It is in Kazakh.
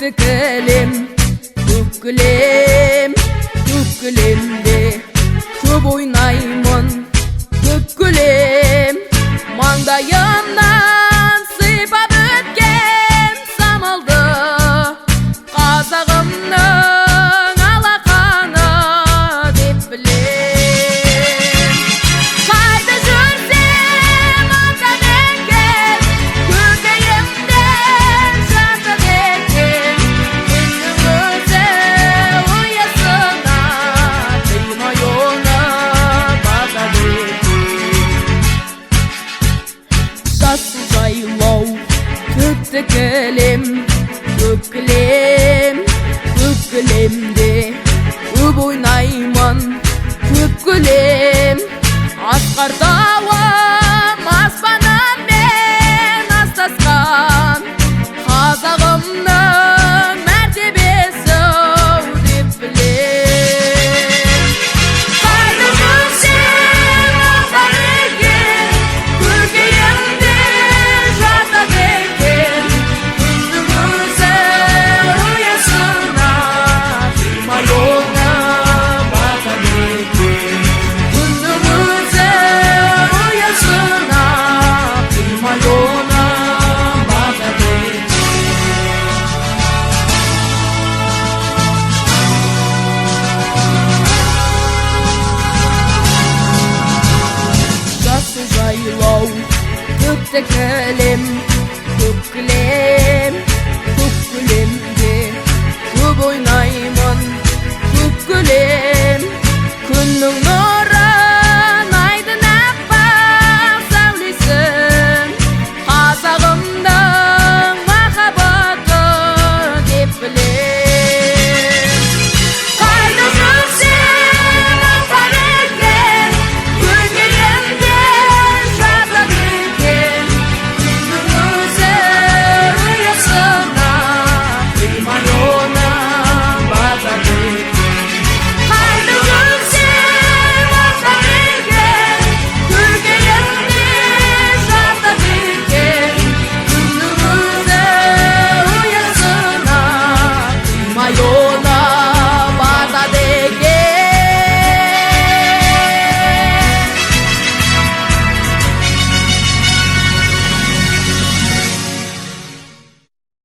тікілем, төкілем, төкілемде көп ойнаймын, төкілем, маңдайымнан сипап өткен самалды, қазағымның алақаны деп білем. Қайда жүрсем Атамекен, көкейімден жатыр екен, күннің өзі ұясына қимай оны батады екен. Жасыл жайлау көк тікілем, төкілем, төкілемде көп ойнаймын, төкілем, асқар тауым аспанымен астасқан, қазағымның мәртебесі деп білем. Қайда жүрсем Атамекен, көкейімде жатады екен, күннің өзі ұясына қимай оны батады екен. Күннің өзі ұясына қимай оны батады екен. Жасыл жайлау көк тікілем, төкілем,